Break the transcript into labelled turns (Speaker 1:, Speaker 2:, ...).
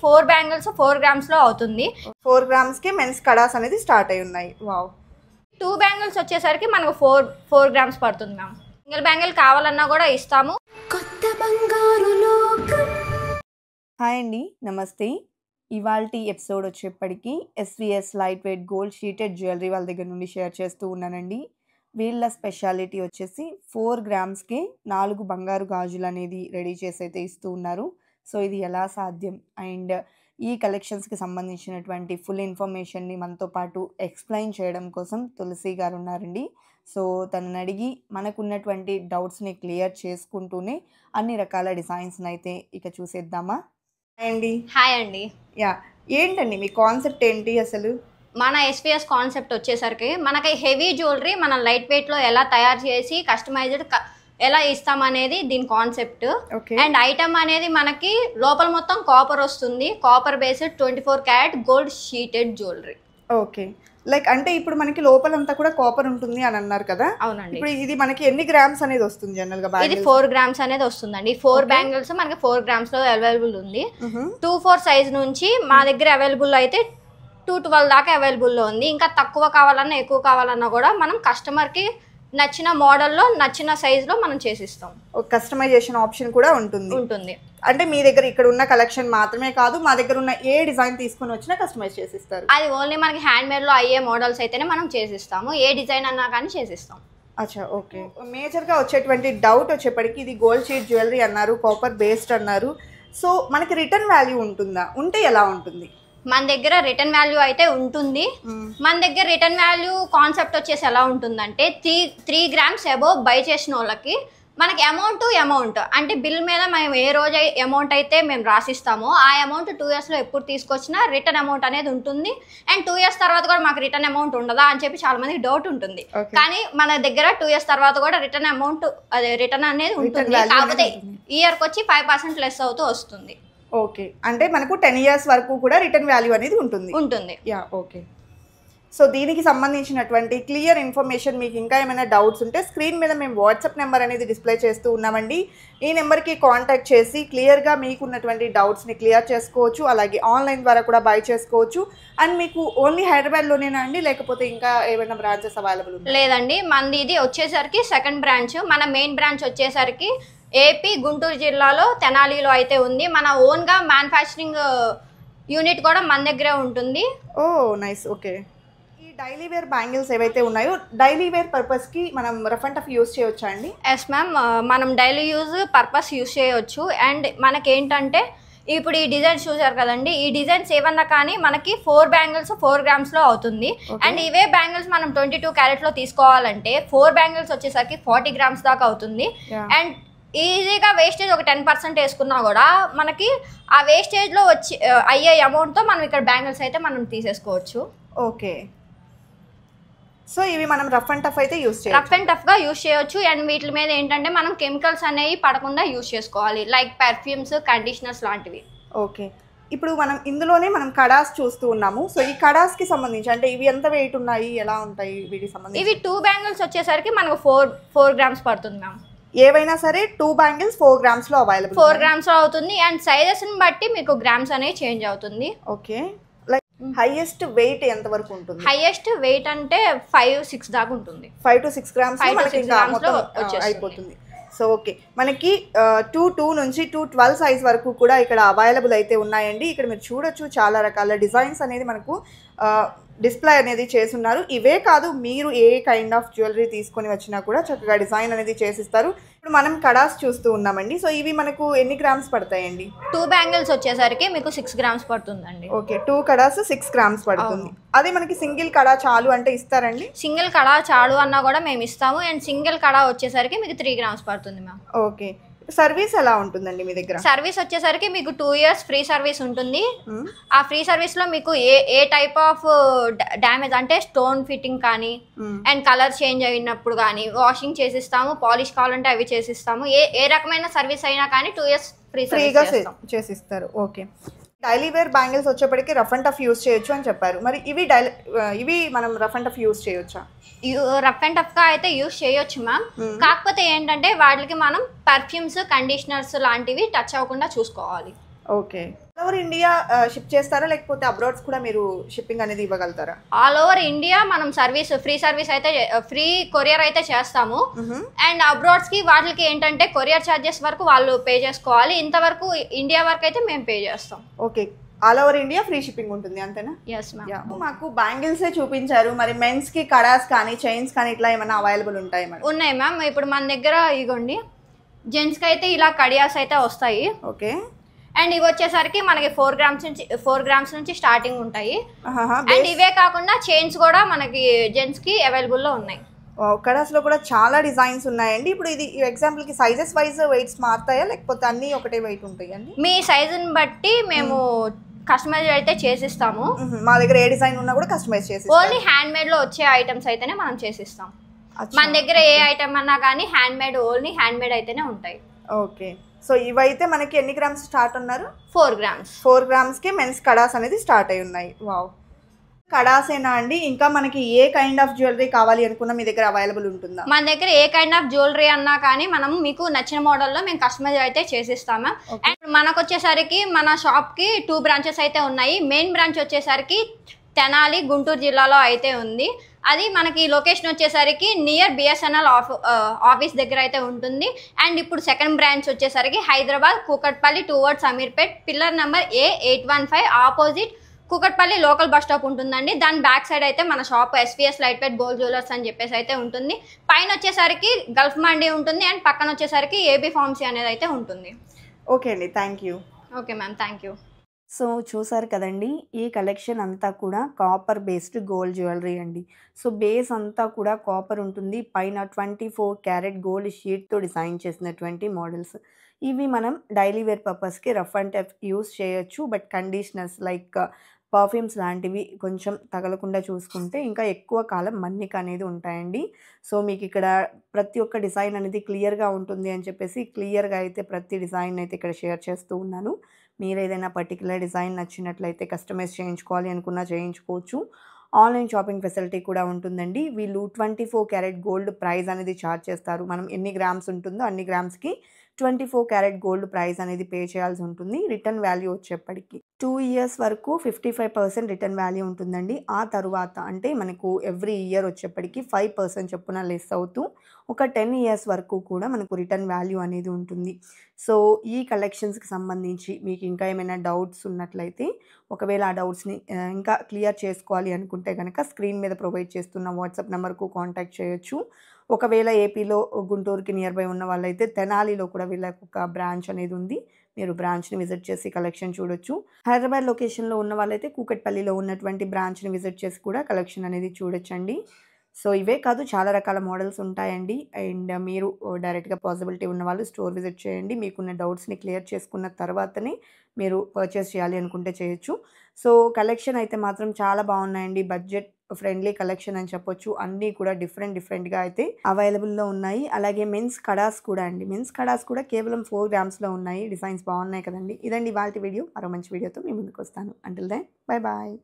Speaker 1: 4 bangles 4 grams లో అవుతుంది.
Speaker 2: 4 grams కి మెన్స్ కడాస్ అనేది స్టార్ట్ అయి ఉన్నాయి. వావ్.
Speaker 1: 2 బ్యాంగిల్స్ వచ్చేసరికి మనకు 4 గ్రామ్స్ పడుతుంది మ్యామ్. సింగిల్ బ్యాంగిల్ కావాలన్నా కూడా ఇస్తాము. కొత్త బంగారు లోకం.
Speaker 2: హాయ్ అండి, నమస్తే. ఇవాల్టి ఎపిసోడ్ వచ్చేప్పటికి SVS light weight gold sheeted jewellery వాళ్ళ దగ్గర నుండి షేర్ చేస్తూ ఉన్నానండి. వీళ్ళ స్పెషాలిటీ వచ్చేసి 4 గ్రామ్స్కే 4 బంగారు గాజులు అనేది రెడీ చేసి అయితే ఇస్తూ ఉన్నారు. సో ఇది ఎలా సాధ్యం అండ్ ఈ కలెక్షన్స్కి సంబంధించినటువంటి ఫుల్ ఇన్ఫర్మేషన్ని మనతో పాటు ఎక్స్ప్లెయిన్ చేయడం కోసం తులసి గారు ఉన్నారండి. సో తనని అడిగి మనకున్నటువంటి డౌట్స్ని క్లియర్ చేసుకుంటూనే అన్ని రకాల డిజైన్స్ని అయితే ఇక చూసేద్దామా?
Speaker 1: హాయ్ అండి.
Speaker 2: యా, ఏంటండి మీ కాన్సెప్ట్ ఏంటి అసలు?
Speaker 1: మన ఎస్విఎస్ కాన్సెప్ట్ వచ్చేసరికి మనకి హెవీ జ్యువెలరీ మనం లైట్ వెయిట్లో ఎలా తయారు చేసి కస్టమైజ్డ్ ఎలా ఇస్తామనేది దీని కాన్సెప్ట్. అండ్ ఐటమ్ అనేది మనకి లోపల మొత్తం కాపర్ వస్తుంది. Copper based 24 carat gold sheeted jewellery.
Speaker 2: Okay, like అంటే ఇప్పుడు మనకి లోపలంతా కూడా కాపర్ ఉంటుంది అని అన్నారు కదా?
Speaker 1: అవునండి.
Speaker 2: ఇప్పుడు ఇది మనకి ఎన్ని గ్రామ్స్ అనేది వస్తుంది జనరల్ గా?
Speaker 1: ఇది 4 గ్రామ్స్ అనేది వస్తుందండి. 4 బ్యాంగిల్స్ మనకి 4 గ్రామ్స్ లో అవైలబుల్ ఉంది. 2-4 సైజ్ నుంచి మా దగ్గర అవైలబుల్ అయితే 2-12 దాకా అవైలబుల్ లో ఉంది. ఇంకా తక్కువ కావాలన్నా ఎక్కువ కావాలన్నా కూడా మనం కస్టమర్ కి నచ్చిన మోడల్లో నచ్చిన సైజులో మనం చేసిస్తాం.
Speaker 2: కస్టమైజేషన్ ఆప్షన్ కూడా ఉంటుంది. అంటే మీ దగ్గర ఇక్కడ ఉన్న కలెక్షన్ మాత్రమే కాదు, మా దగ్గర ఉన్న ఏ డిజైన్ తీసుకొని వచ్చినా కస్టమైజ్ చేసిస్తారు?
Speaker 1: అది ఓన్లీ మనకి హ్యాండ్ మేడ్ లో అయ్యే మోడల్స్ అయితేనే మనం చేసిస్తాము. ఏ డిజైన్ అన్నా కానీ చేసిస్తాం.
Speaker 2: అచ్చా, ఓకే. మేజర్ గా వచ్చేటువంటి డౌట్ వచ్చేప్పటికి ఇది గోల్డ్ షీట్ జ్యువెలరీ అన్నారు, కాపర్ బేస్డ్ అన్నారు. సో మనకి రిటర్న్ వాల్యూ ఉంటుందా? ఉంటే ఎలా ఉంటుంది?
Speaker 1: మన దగ్గర రిటర్న్ వాల్యూ అయితే ఉంటుంది. మన దగ్గర రిటర్న్ వాల్యూ కాన్సెప్ట్ వచ్చేసి ఎలా ఉంటుందంటే 3 గ్రామ్స్ అబోవ్ బై చేసిన వాళ్ళకి మనకి అమౌంట్ అంటే బిల్ మీద మేము ఏ రోజు అమౌంట్ అయితే మేము రాసిస్తామో ఆ అమౌంట్ 2 years లో ఎప్పుడు తీసుకొచ్చినా రిటర్న్ అమౌంట్ అనేది ఉంటుంది. అండ్ 2 years తర్వాత కూడా మాకు రిటర్న్ అమౌంట్ ఉండదా అని చెప్పి చాలా మందికి డౌట్ ఉంటుంది. కానీ మన దగ్గర 2 years తర్వాత కూడా రిటర్న్ అమౌంట్ అదే రిటర్న్ అనేది ఉంటుంది. కాకపోతే ఇయర్కి వచ్చి 5% లెస్ అవుతూ వస్తుంది.
Speaker 2: ఓకే, అంటే మనకు 10 years వరకు కూడా రిటర్న్ వాల్యూ అనేది ఉంటుంది. Yeah, okay. సో దీనికి సంబంధించినటువంటి క్లియర్ ఇన్ఫర్మేషన్ మీకు ఇంకా ఏమైనా డౌట్స్ ఉంటే స్క్రీన్ మీద మేము వాట్సాప్ నెంబర్ అనేది డిస్ప్లే చేస్తూ ఉన్నామండి. ఈ నెంబర్కి కాంటాక్ట్ చేసి క్లియర్గా మీకున్నటువంటి డౌట్స్ని క్లియర్ చేసుకోవచ్చు. అలాగే ఆన్లైన్ ద్వారా కూడా బై చేసుకోవచ్చు. అండ్ మీకు ఓన్లీ హైదరాబాద్లోనేనా అండి, లేకపోతే ఇంకా ఏమైనా బ్రాంచెస్ అవైలబుల్ ఉంటాయి?
Speaker 1: లేదండి, మనది ఇది వచ్చేసరికి సెకండ్ బ్రాంచ్. మన మెయిన్ బ్రాంచ్ వచ్చేసరికి ఏపీ గుంటూరు జిల్లాలో తెనాలిలో అయితే ఉంది. మన ఓన్గా మ్యానుఫ్యాక్చరింగ్ యూనిట్ కూడా మన దగ్గరే ఉంటుంది.
Speaker 2: ఓ నైస్, ఓకే. ఈ డైలీ వేర్ బ్యాంగిల్స్ ఏవైతే ఉన్నాయో డైలీ వేర్ పర్పస్కి మనం రఫ్ అండ్ టఫ్ యూజ్ చేయొచ్చా అండి?
Speaker 1: ఎస్ మ్యామ్, మనం డైలీ యూజ్ పర్పస్ యూజ్ చేయొచ్చు. అండ్ మనకేంటంటే ఇప్పుడు ఈ డిజైన్స్ చూసారు కదండి, ఈ డిజైన్స్ ఏమన్నా కానీ మనకి 4 బ్యాంగిల్స్ 4 గ్రామ్స్ లో అవుతుంది. అండ్ ఇవే బ్యాంగిల్స్ మనం 22 క్యారెట్ లో తీసుకోవాలంటే 4 బ్యాంగిల్స్ వచ్చేసరికి 40 గ్రామ్స్ దాకా అవుతుంది. అండ్ ఈజీగా వేస్టేజ్ ఒక 10% వేసుకున్నా కూడా మనకి ఆ వేస్టేజ్లో వచ్చి అయ్యే అమౌంట్తో మనం ఇక్కడ బ్యాంగిల్స్ అయితే మనం తీసేసుకోవచ్చు.
Speaker 2: ఓకే, సో ఇవి మనం రఫ్ అండ్ టఫ్ అయితే
Speaker 1: రఫ్ అండ్ టఫ్గా యూజ్ చేయొచ్చు. అండ్ వీటి మీద ఏంటంటే మనం కెమికల్స్ అనేవి పడకుండా యూజ్ చేసుకోవాలి, లైక్ పర్ఫ్యూమ్స్, కండిషనర్స్ లాంటివి.
Speaker 2: ఓకే, ఇప్పుడు మనం ఇందులోనే మనం కడాస్ చూస్తూ ఉన్నాము. సో ఈ కడాస్ కి సంబంధించి అంటే ఇవి ఎంత వెయిట్ ఉన్నాయి, ఎలా ఉంటాయి వీటికి సంబంధించి?
Speaker 1: ఇవి 2 బ్యాంగిల్స్ వచ్చేసరికి మనకు 4 గ్రామ్స్ పడుతుంది మ్యామ్.
Speaker 2: ఏవైనా సరే 2 బ్యాంగిల్స్ 4 గ్రామ్స్ లో అవైలబుల్?
Speaker 1: 4 గ్రామ్స్ లో అవుతుంది. అండ్ సైజెస్ ని బట్టి మీకు గ్రామ్స్ అనేవి చేంజ్ అవుతుంది.
Speaker 2: ఓకే, లైక్ హైయెస్ట్ వెయిట్ ఎంత వరకు ఉంటుంది?
Speaker 1: హైయెస్ట్ వెయిట్ అంటే 5-6 దాకా ఉంటుంది.
Speaker 2: 5 to 6 గ్రామ్స్ అయిపోతుంది. సో ఓకే, మనకి 2 నుంచి 212 సైజ్ వరకు కూడా ఇక్కడ అవైలబుల్ అయితే ఉన్నాయండి. ఇక్కడ మీరు చూడొచ్చు చాలా రకాల డిజైన్స్ అనేది మనకు డిస్ప్లే అనేది చేస్తున్నారు. ఇవే కాదు, మీరు ఏ కైండ్ ఆఫ్ జ్యువెలరీ తీసుకొని వచ్చినా కూడా చక్కగా డిజైన్ అనేది చేసిస్తారు. ఇప్పుడు మనం కడాస్ చూస్తూ ఉన్నామండి. సో ఇవి మనకు ఎన్ని గ్రామ్స్ పడతాయండి?
Speaker 1: 2 బ్యాంగిల్స్ వచ్చేసరికి మీకు 6 గ్రామ్స్ పడుతుందండి.
Speaker 2: ఓకే, 2 కడాస్ 6 గ్రామ్స్ పడుతుంది. అదే మనకి సింగిల్ కడా చాలు అంటే ఇస్తారండి?
Speaker 1: సింగిల్ కడా చాలు అన్నా కూడా మేము ఇస్తాము. అండ్ సింగిల్ కడా వచ్చేసరికి మీకు 3 గ్రామ్స్ పడుతుంది మ్యామ్.
Speaker 2: ఓకే, సర్వీస్ ఎలా ఉంటుందండి మీ దగ్గర?
Speaker 1: సర్వీస్ వచ్చేసరికి మీకు 2 years ఫ్రీ సర్వీస్ ఉంటుంది. ఆ ఫ్రీ సర్వీస్ లో మీకు ఏ టైప్ ఆఫ్ డ్యామేజ్ అంటే స్టోన్ ఫిట్టింగ్ కానీ అండ్ కలర్ చేంజ్ అయినప్పుడు కానీ వాషింగ్ చేసిస్తాము. పాలిష్ కావాలంటే అవి చేసిస్తాము. ఏ రకమైన సర్వీస్ అయినా కానీ 2 years ఫ్రీగా
Speaker 2: చేసిస్తారు. ఓకే, డైలీ వేర్ బ్యాంగిల్స్ వచ్చేప్పటికి రఫ్ అండ్ టఫ్ యూజ్ చేయొచ్చు అని చెప్పారు. మరి ఇవి మనం రఫ్ అండ్ టఫ్ యూజ్ చేయొచ్చా?
Speaker 1: రఫ్ అండ్ టఫ్ గా అయితే యూజ్ చేయొచ్చు మ్యామ్. కాకపోతే ఏంటంటే వాటికి మనం పర్ఫ్యూమ్స్, కండిషనర్స్ లాంటివి టచ్ అవ్వకుండా చూసుకోవాలి.
Speaker 2: Okay. All over India ship చేస్తారా? లేకపోతే అబ్రాడ్స్ కూడా మీరు షిప్పింగ్ అనేది ఇవ్వగలుగుతారా?
Speaker 1: ఆల్ ఓవర్ ఇండియా మనం ఫ్రీ సర్వీస్ అయితే ఫ్రీ కొరియర్ అయితే చేస్తాము. అండ్ అబ్రాడ్స్కి వాటికి ఏంటంటే కొరియర్ ఛార్జెస్ వరకు వాళ్ళు పే చేసుకోవాలి. ఇంతవరకు ఇండియా వరకు అయితే మేము పే చేస్తాం.
Speaker 2: Okay. All over India free shipping ఉంటుంది అంతేనా?
Speaker 1: Yes ma'am.
Speaker 2: మాకు బ్యాంగిల్సే చూపించారు, మరి మెన్స్ కి కడాస్ కానీ చైన్స్ కానీ ఇట్లా ఏమైనా అవైలబుల్ ఉంటాయి మేడం?
Speaker 1: ఉన్నాయి మ్యామ్. ఇప్పుడు మన దగ్గర ఇగోండి జెంట్స్కి అయితే ఇలా కడియాస్ అయితే వస్తాయి.
Speaker 2: ఓకే.
Speaker 1: అండ్ ఇవి వచ్చేసరికి మనకి 4 గ్రామ్స్ నుంచి స్టార్టింగ్ ఉంటాయి. అండ్ ఇవే కాకుండా చైన్స్ కూడా మనకి జెంట్స్ కి అవైలబుల్ లో ఉన్నాయి.
Speaker 2: కడాస్ లో కూడా చాలా డిజైన్స్ ఉన్నాయండి. ఇప్పుడు ఇది ఎగ్జాంపుల్ కి సైజెస్ వైజ్ వెయిట్స్ మారుతాయా లేకపోతే అన్ని ఒకటే వెయిట్ ఉంటాయండి?
Speaker 1: మీ సైజుని బట్టి మేము కస్టమైజ్ అయితే చేసిస్తాము.
Speaker 2: మా దగ్గర ఏ డిజైన్ ఉన్నా కూడా కస్టమైజ్ చేసి
Speaker 1: ఓన్లీ హ్యాండ్ మేడ్ లో వచ్చే ఐటమ్స్ అయితేనే మనం చేసిస్తాం. మన దగ్గర ఏ ఐటమ్ అన్నా కానీ hand made, only hand made అయితేనే ఉంటాయి.
Speaker 2: ఓకే. సో ఇవైతే మనకి ఎన్ని గ్రామ్స్ స్టార్ట్ ఉన్నారు?
Speaker 1: 4 గ్రామ్స్.
Speaker 2: 4 గ్రామ్స్ కి మెన్స్ కడాస్ అనేది స్టార్ట్ అయి ఉన్నాయి. వావ్. కడాసేనా అండి? ఇంకా మనకి ఏ కైండ్ ఆఫ్ జ్యువెలరీ కావాలి అనుకున్నా మీ దగ్గర అవైలబుల్ ఉంటుందా?
Speaker 1: మన దగ్గర ఏ కైండ్ ఆఫ్ జ్యువెలరీ అన్నా కానీ మనం మీకు నచ్చిన మోడల్లో మేము కస్టమైజ్ అయితే చేసిస్తాము. అండ్ మనకు వచ్చేసరికి మన షాప్ కి 2 బ్రాంచెస్ అయితే ఉన్నాయి. మెయిన్ బ్రాంచ్ వచ్చేసరికి తెనాలి, గుంటూరు జిల్లాలో అయితే ఉంది. అది మనకి లొకేషన్ వచ్చేసరికి నియర్ బిఎస్ఎన్ఎల్ ఆఫీస్ దగ్గర అయితే ఉంటుంది. అండ్ ఇప్పుడు సెకండ్ బ్రాంచ్ వచ్చేసరికి Hyderabad Kukatpally towards Ameerpet pillar number A815 opposite Kukatpally local bus stop ఉంటుందండి. దాని బ్యాక్ సైడ్ అయితే మన shop SVS light weight gold jewellers అని చెప్పేసి అయితే ఉంటుంది. పైన వచ్చేసరికి గల్ఫ్ మండీ ఉంటుంది అండ్ పక్కన వచ్చేసరికి ఏబీ ఫార్మసీ అనేది అయితే ఉంటుంది.
Speaker 2: ఓకే అండి, thank you.
Speaker 1: Okay ma'am, thank you.
Speaker 2: So చూసారు కదండి, ఈ కలెక్షన్ అంతా కూడా కాపర్ బేస్డ్ గోల్డ్ జ్యువెలరీ అండి. సో బేస్ అంతా కూడా కాపర్ ఉంటుంది. పైన 24 క్యారెట్ గోల్డ్ షీట్తో డిజైన్ చేసినటువంటి మోడల్స్. ఇవి మనం డైలీ వేర్ పర్పస్కి రఫ్ అండ్ టఫ్ యూస్ చేయొచ్చు. బట్ కండిషనర్స్ లైక్ పర్ఫ్యూమ్స్ లాంటివి కొంచెం తగలకుండా చూసుకుంటే ఇంకా ఎక్కువ కాలం మన్నిక అనేది ఉంటాయండి. సో మీకు ఇక్కడ ప్రతి ఒక్క డిజైన్ అనేది క్లియర్గా ఉంటుంది అని చెప్పేసి క్లియర్గా అయితే ప్రతి డిజైన్ అయితే ఇక్కడ షేర్ చేస్తూ ఉన్నాను. మీరు ఏదైనా పర్టికులర్ డిజైన్ నచ్చినట్లయితే కస్టమైజ్ చేయించుకోవాలి అనుకున్నా చేయించుకోవచ్చు. ఆన్లైన్ షాపింగ్ ఫెసిలిటీ కూడా ఉంటుందండి. వీళ్ళు 24 క్యారెట్ గోల్డ్ ప్రైస్ అనేది ఛార్జ్ చేస్తారు. మనం ఎన్ని గ్రామ్స్ ఉంటుందో అన్ని గ్రామ్స్కి 24 క్యారెట్ గోల్డ్ ప్రైస్ అనేది పే చేయాల్సి ఉంటుంది. రిటర్న్ వాల్యూ వచ్చేప్పటికి 2 ఇయర్స్ వరకు 55% రిటర్న్ వాల్యూ ఉంటుందండి. ఆ తరువాత అంటే మనకు ఎవ్రీ ఇయర్ వచ్చేప్పటికి 5% చొప్పున లెస్ అవుతూ ఒక 10 ఇయర్స్ వరకు కూడా మనకు రిటర్న్ వాల్యూ అనేది ఉంటుంది. సో ఈ కలెక్షన్స్కి సంబంధించి మీకు ఇంకా ఏమైనా డౌట్స్ ఉన్నట్లయితే ఒకవేళ ఆ డౌట్స్ని ఇంకా క్లియర్ చేసుకోవాలి అనుకుంటే కనుక స్క్రీన్ మీద ప్రొవైడ్ చేస్తున్న వాట్సాప్ నెంబర్కు కాంటాక్ట్ చేయొచ్చు. ఒకవేళ ఏపీలో గుంటూరుకి నియర్ బై ఉన్న వాళ్ళైతే తెనాలిలో కూడా వీళ్ళకి ఒక బ్రాంచ్ అనేది ఉంది. మీరు బ్రాంచ్ని విజిట్ చేసి కలెక్షన్ చూడొచ్చు. హైదరాబాద్ లొకేషన్లో ఉన్న వాళ్ళైతే కూకట్పల్లిలో ఉన్నటువంటి బ్రాంచ్ని విజిట్ చేసి కూడా కలెక్షన్ అనేది చూడొచ్చండి. సో ఇవే కాదు చాలా రకాల మోడల్స్ ఉంటాయండి. అండ్ మీరు డైరెక్ట్గా పాసిబిలిటీ ఉన్న వాళ్ళు స్టోర్ విజిట్ చేయండి. మీకున్న డౌట్స్ని క్లియర్ చేసుకున్న తర్వాతనే మీరు పర్చేస్ చేయాలి అనుకుంటే చేయొచ్చు. సో కలెక్షన్ అయితే మాత్రం చాలా బాగున్నాయండి. బడ్జెట్ ఫ్రెండ్లీ కలెక్షన్ అని చెప్పొచ్చు. అన్నీ కూడా డిఫరెంట్గా అయితే అవైలబుల్లో ఉన్నాయి. అలాగే మెన్స్ కడాస్ కూడా అండి. మెన్స్ కడాస్ కూడా కేవలం 4 గ్రామ్స్లో ఉన్నాయి. డిజైన్స్ బాగున్నాయి కదండి. ఇదండి ఇవాల్టి వీడియో. మరో మంచి వీడియోతో మీ ముందుకు వస్తాను. Until then bye bye.